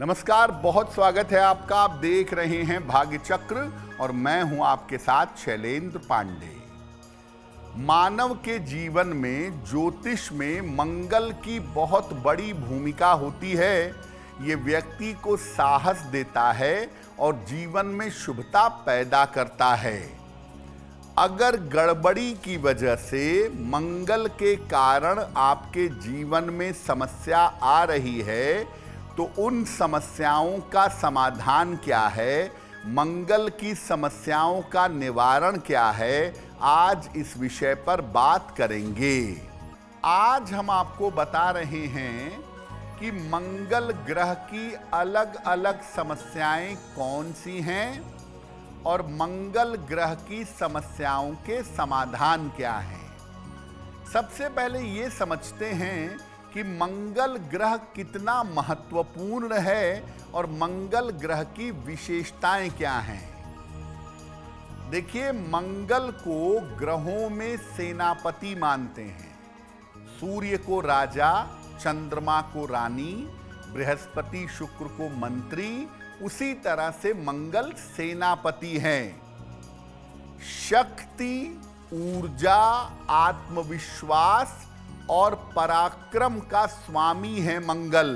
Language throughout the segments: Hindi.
नमस्कार, बहुत स्वागत है आपका। आप देख रहे हैं भाग्य चक्र और मैं हूं आपके साथ शैलेंद्र पांडे। मानव के जीवन में ज्योतिष में मंगल की बहुत बड़ी भूमिका होती है। ये व्यक्ति को साहस देता है और जीवन में शुभता पैदा करता है। अगर गड़बड़ी की वजह से मंगल के कारण आपके जीवन में समस्या आ रही है तो उन समस्याओं का समाधान क्या है, मंगल की समस्याओं का निवारण क्या है, आज इस विषय पर बात करेंगे। आज हम आपको बता रहे हैं कि मंगल ग्रह की अलग अलग समस्याएं कौन सी हैं और मंगल ग्रह की समस्याओं के समाधान क्या हैं। सबसे पहले ये समझते हैं कि मंगल ग्रह कितना महत्वपूर्ण है और मंगल ग्रह की विशेषताएं क्या हैं। देखिए, मंगल को ग्रहों में सेनापति मानते हैं। सूर्य को राजा, चंद्रमा को रानी, बृहस्पति शुक्र को मंत्री, उसी तरह से मंगल सेनापति हैं। शक्ति, ऊर्जा, आत्मविश्वास और पराक्रम का स्वामी है मंगल।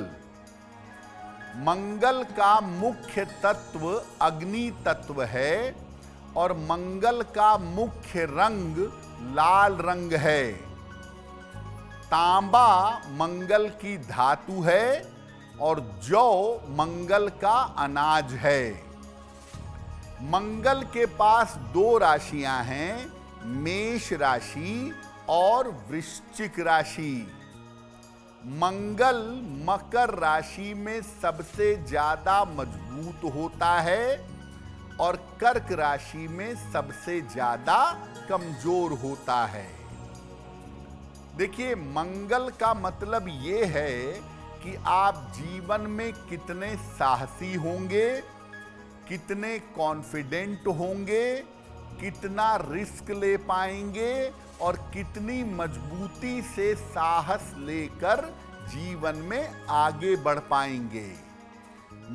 मंगल का मुख्य तत्व अग्नि तत्व है और मंगल का मुख्य रंग लाल रंग है। तांबा मंगल की धातु है और जौ मंगल का अनाज है। मंगल के पास दो राशियां हैं, मेष राशि और वृश्चिक राशि। मंगल मकर राशि में सबसे ज्यादा मजबूत होता है और कर्क राशि में सबसे ज्यादा कमजोर होता है। देखिए, मंगल का मतलब ये है कि आप जीवन में कितने साहसी होंगे, कितने कॉन्फिडेंट होंगे, कितना रिस्क ले पाएंगे और कितनी मजबूती से साहस लेकर जीवन में आगे बढ़ पाएंगे।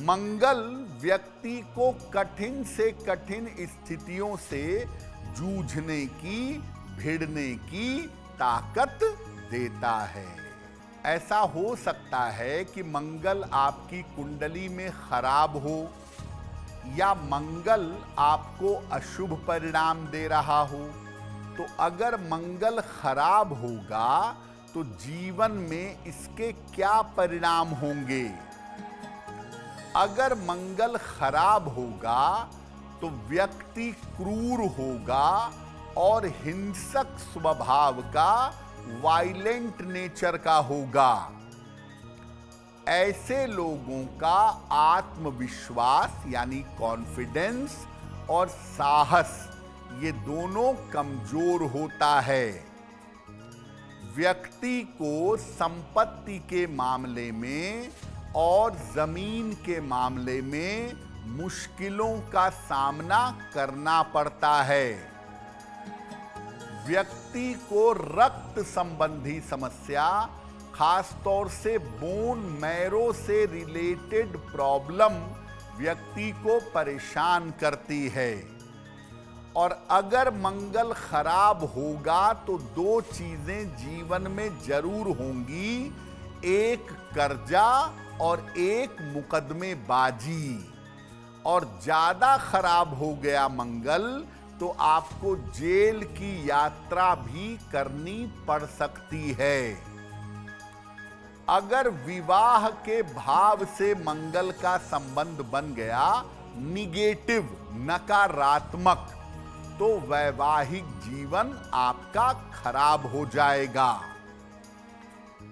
मंगल व्यक्ति को कठिन से कठिन स्थितियों से जूझने की, भिड़ने की ताकत देता है। ऐसा हो सकता है कि मंगल आपकी कुंडली में खराब हो या मंगल आपको अशुभ परिणाम दे रहा हो। तो अगर मंगल खराब होगा तो जीवन में इसके क्या परिणाम होंगे। अगर मंगल खराब होगा तो व्यक्ति क्रूर होगा और हिंसक स्वभाव का, वायलेंट नेचर का होगा। ऐसे लोगों का आत्मविश्वास यानी कॉन्फिडेंस और साहस, ये दोनों कमजोर होता है। व्यक्ति को संपत्ति के मामले में और जमीन के मामले में मुश्किलों का सामना करना पड़ता है। व्यक्ति को रक्त संबंधी समस्या, खासतौर से बोन मैरो से रिलेटेड प्रॉब्लम व्यक्ति को परेशान करती है। और अगर मंगल खराब होगा तो दो चीजें जीवन में जरूर होंगी, एक कर्जा और एक मुकदमेबाजी। और ज्यादा खराब हो गया मंगल तो आपको जेल की यात्रा भी करनी पड़ सकती है। अगर विवाह के भाव से मंगल का संबंध बन गया निगेटिव, नकारात्मक, तो वैवाहिक जीवन आपका खराब हो जाएगा।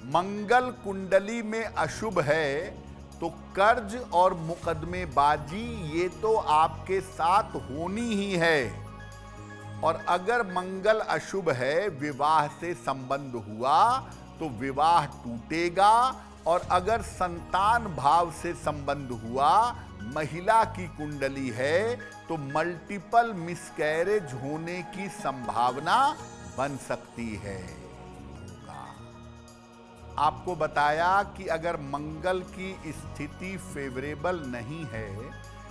मंगल कुंडली में अशुभ है तो कर्ज और मुकदमेबाजी ये तो आपके साथ होनी ही है। और अगर मंगल अशुभ है, विवाह से संबंध हुआ तो विवाह टूटेगा। और अगर संतान भाव से संबंध हुआ, महिला की कुंडली है, तो मल्टीपल मिसकैरेज होने की संभावना बन सकती है। आपको बताया कि अगर मंगल की स्थिति फेवरेबल नहीं है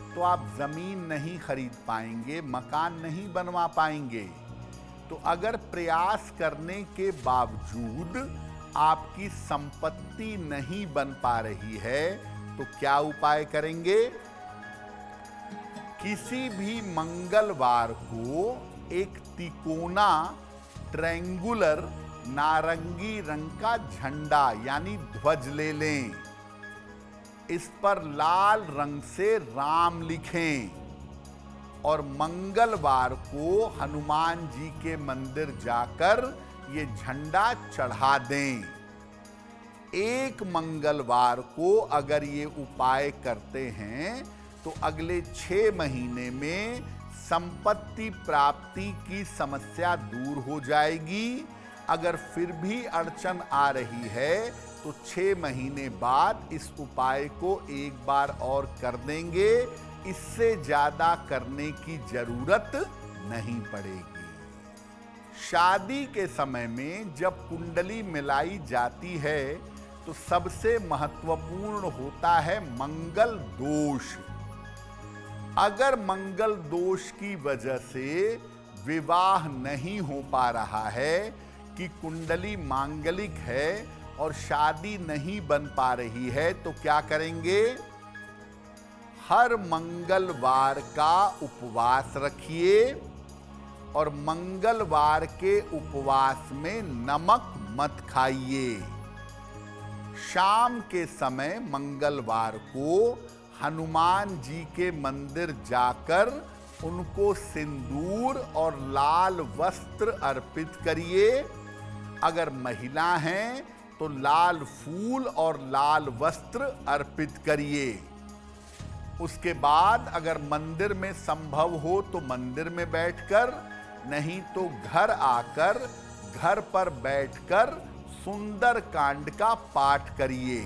तो आप जमीन नहीं खरीद पाएंगे, मकान नहीं बनवा पाएंगे। तो अगर प्रयास करने के बावजूद आपकी संपत्ति नहीं बन पा रही है तो क्या उपाय करेंगे? किसी भी मंगलवार को एक तिकोना ट्रायंगुलर नारंगी रंग का झंडा यानी ध्वज ले लें। इस पर लाल रंग से राम लिखें और मंगलवार को हनुमान जी के मंदिर जाकर ये झंडा चढ़ा दें। एक मंगलवार को अगर ये उपाय करते हैं तो अगले 6 महीने में संपत्ति प्राप्ति की समस्या दूर हो जाएगी। अगर फिर भी अड़चन आ रही है तो 6 महीने बाद इस उपाय को एक बार और कर देंगे। इससे ज्यादा करने की जरूरत नहीं पड़ेगी। शादी के समय में जब कुंडली मिलाई जाती है तो सबसे महत्वपूर्ण होता है मंगल दोष। अगर मंगल दोष की वजह से विवाह नहीं हो पा रहा है कि कुंडली मांगलिक है और शादी नहीं बन पा रही है तो क्या करेंगे? हर मंगलवार का उपवास रखिए और मंगलवार के उपवास में नमक मत खाइए। शाम के समय मंगलवार को हनुमान जी के मंदिर जाकर उनको सिंदूर और लाल वस्त्र अर्पित करिए। अगर महिला हैं तो लाल फूल और लाल वस्त्र अर्पित करिए। उसके बाद अगर मंदिर में संभव हो तो मंदिर में बैठकर, नहीं तो घर आकर घर पर बैठकर सुंदर कांड का पाठ करिए।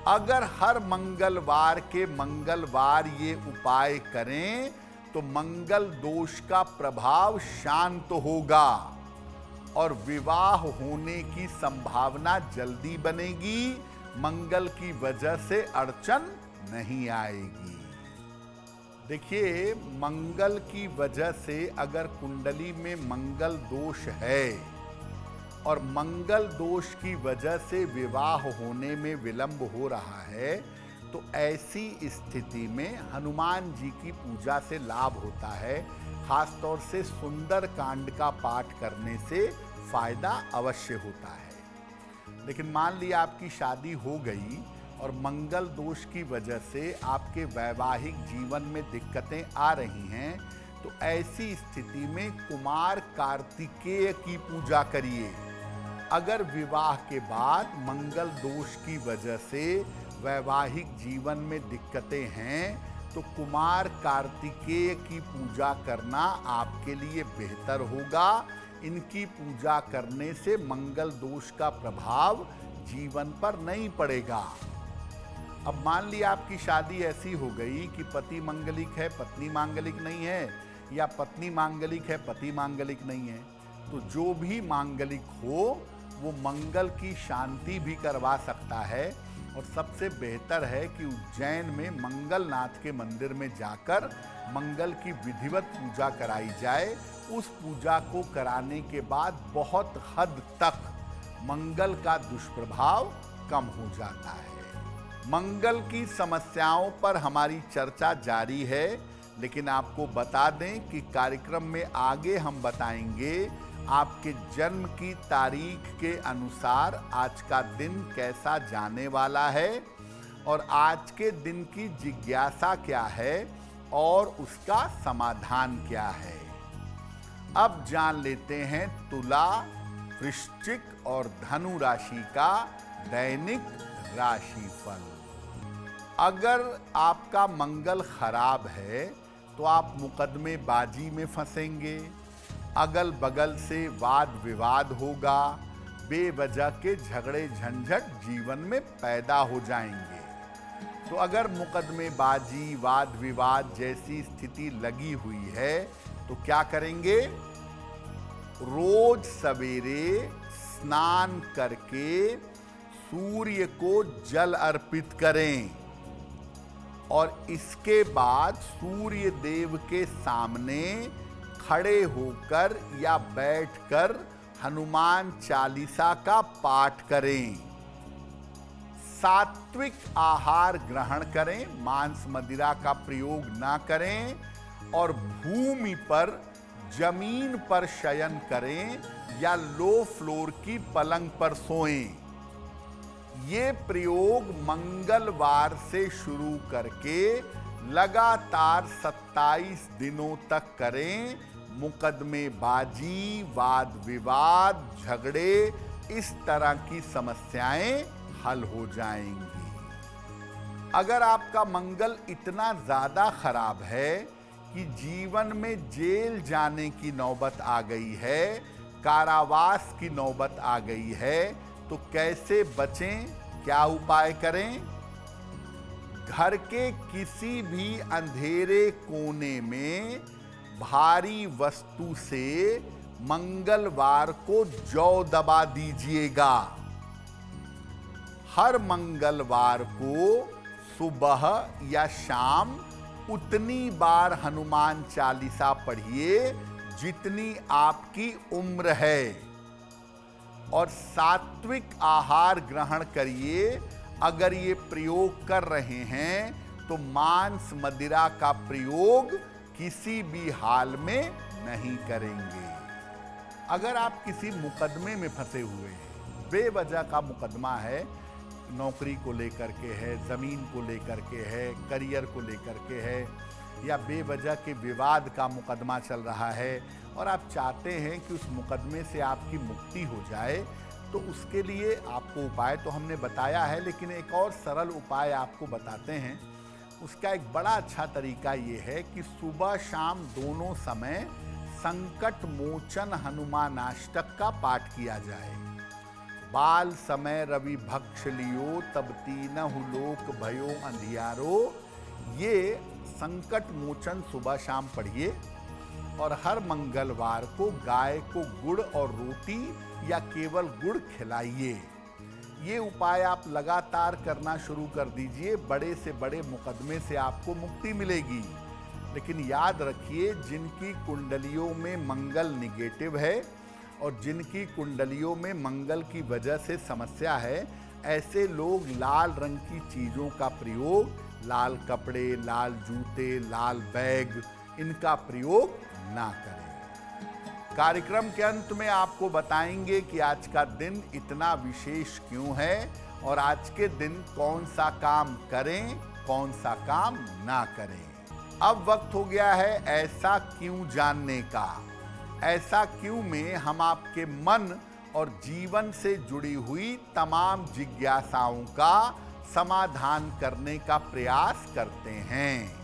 अगर हर मंगलवार के मंगलवार ये उपाय करें तो मंगल दोष का प्रभाव शांत होगा और विवाह होने की संभावना जल्दी बनेगी। मंगल की वजह से अड़चन नहीं आएगी। देखिए, मंगल की वजह से अगर कुंडली में मंगल दोष है और मंगल दोष की वजह से विवाह होने में विलंब हो रहा है तो ऐसी स्थिति में हनुमान जी की पूजा से लाभ होता है। खासतौर से सुंदर कांड का पाठ करने से फायदा अवश्य होता है। लेकिन मान लिया आपकी शादी हो गई और मंगल दोष की वजह से आपके वैवाहिक जीवन में दिक्कतें आ रही हैं तो ऐसी स्थिति में कुमार कार्तिकेय की पूजा करिए। अगर विवाह के बाद मंगल दोष की वजह से वैवाहिक जीवन में दिक्कतें हैं तो कुमार कार्तिकेय की पूजा करना आपके लिए बेहतर होगा। इनकी पूजा करने से मंगल दोष का प्रभाव जीवन पर नहीं पड़ेगा। अब मान लिया आपकी शादी ऐसी हो गई कि पति मांगलिक है पत्नी मांगलिक नहीं है, या पत्नी मांगलिक है पति मांगलिक नहीं है, तो जो भी मांगलिक हो वो मंगल की शांति भी करवा सकता है। और सबसे बेहतर है कि उज्जैन में मंगलनाथ के मंदिर में जाकर मंगल की विधिवत पूजा कराई जाए। उस पूजा को कराने के बाद बहुत हद तक मंगल का दुष्प्रभाव कम हो जाता है। मंगल की समस्याओं पर हमारी चर्चा जारी है, लेकिन आपको बता दें कि कार्यक्रम में आगे हम बताएंगे आपके जन्म की तारीख के अनुसार आज का दिन कैसा जाने वाला है और आज के दिन की जिज्ञासा क्या है और उसका समाधान क्या है। अब जान लेते हैं तुला, वृश्चिक और धनु राशि का दैनिक राशिफल। अगर आपका मंगल खराब है तो आप मुकदमेबाजी में फंसेंगे, अगल बगल से वाद विवाद होगा, बेवजह के झगड़े झंझट जीवन में पैदा हो जाएंगे। तो अगर मुकदमेबाजी वाद विवाद जैसी स्थिति लगी हुई है तो क्या करेंगे? रोज सवेरे स्नान करके सूर्य को जल अर्पित करें और इसके बाद सूर्य देव के सामने खड़े होकर या बैठकर हनुमान चालीसा का पाठ करें। सात्विक आहार ग्रहण करें, मांस मदिरा का प्रयोग ना करें और भूमि पर जमीन पर शयन करें या लो फ्लोर की पलंग पर सोएं। ये प्रयोग मंगलवार से शुरू करके लगातार 27 दिनों तक करें। मुकदमेबाजी, वाद विवाद, झगड़े, इस तरह की समस्याएं हल हो जाएंगी। अगर आपका मंगल इतना ज्यादा खराब है कि जीवन में जेल जाने की नौबत आ गई है, कारावास की नौबत आ गई है, तो कैसे बचें, क्या उपाय करें? घर के किसी भी अंधेरे कोने में भारी वस्तु से मंगलवार को जौ दबा दीजिएगा। हर मंगलवार को सुबह या शाम उतनी बार हनुमान चालीसा पढ़िए जितनी आपकी उम्र है और सात्विक आहार ग्रहण करिए। अगर ये प्रयोग कर रहे हैं तो मांस मदिरा का प्रयोग किसी भी हाल में नहीं करेंगे। अगर आप किसी मुकदमे में फंसे हुए हैं, बेवजह का मुकदमा है, नौकरी को लेकर के है, जमीन को लेकर के है, करियर को लेकर के है, या बेवजह के विवाद का मुकदमा चल रहा है और आप चाहते हैं कि उस मुकदमे से आपकी मुक्ति हो जाए, तो उसके लिए आपको उपाय तो हमने बताया है, लेकिन एक और सरल उपाय आपको बताते हैं। उसका एक बड़ा अच्छा तरीका ये है कि सुबह शाम दोनों समय संकट मोचन हनुमानाष्टक का पाठ किया जाए। बाल समय रवि भक्ष लियो, तब तीनहु लोक भयो अंधियारो। ये संकट मोचन सुबह शाम पढ़िए और हर मंगलवार को गाय को गुड़ और रोटी या केवल गुड़ खिलाइए। ये उपाय आप लगातार करना शुरू कर दीजिए, बड़े से बड़े मुकदमे से आपको मुक्ति मिलेगी। लेकिन याद रखिए, जिनकी कुंडलियों में मंगल निगेटिव है और जिनकी कुंडलियों में मंगल की वजह से समस्या है, ऐसे लोग लाल रंग की चीज़ों का प्रयोग, लाल कपड़े, लाल जूते, लाल बैग, इनका प्रयोग ना करें। कार्यक्रम के अंत में आपको बताएंगे कि आज का दिन इतना विशेष क्यों है और आज के दिन कौन सा काम करें, कौन सा काम ना करें। अब वक्त हो गया है ऐसा क्यों जानने का। ऐसा क्यों में हम आपके मन और जीवन से जुड़ी हुई तमाम जिज्ञासाओं का समाधान करने का प्रयास करते हैं।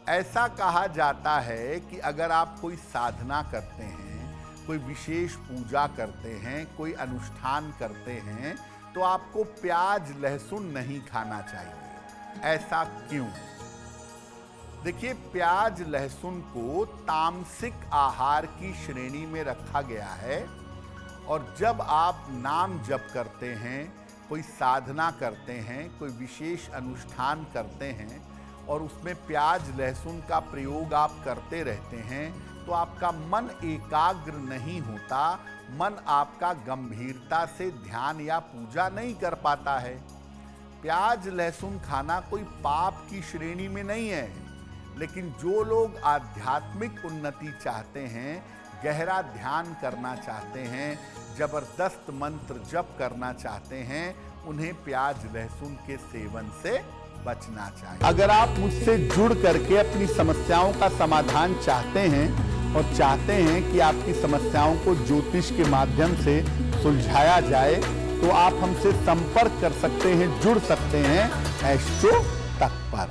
ऐसा कहा जाता है कि अगर आप कोई साधना करते हैं, कोई विशेष पूजा करते हैं, कोई अनुष्ठान करते हैं, तो आपको प्याज लहसुन नहीं खाना चाहिए। ऐसा क्यों? देखिए, प्याज लहसुन को तामसिक आहार की श्रेणी में रखा गया है और जब आप नाम जप करते हैं, कोई साधना करते हैं, कोई विशेष अनुष्ठान करते हैं और उसमें प्याज लहसुन का प्रयोग आप करते रहते हैं, तो आपका मन एकाग्र नहीं होता, मन आपका गंभीरता से ध्यान या पूजा नहीं कर पाता है। प्याज लहसुन खाना कोई पाप की श्रेणी में नहीं है, लेकिन जो लोग आध्यात्मिक उन्नति चाहते हैं, गहरा ध्यान करना चाहते हैं, जबरदस्त मंत्र जप करना चाहते हैं, उन्हें प्याज लहसुन के सेवन से बचना चाहिए। अगर आप मुझसे जुड़ करके अपनी समस्याओं का समाधान चाहते हैं और चाहते हैं कि आपकी समस्याओं को ज्योतिष के माध्यम से सुलझाया जाए, तो आप हमसे संपर्क कर सकते हैं, जुड़ सकते हैं एस्ट्रो तक पर।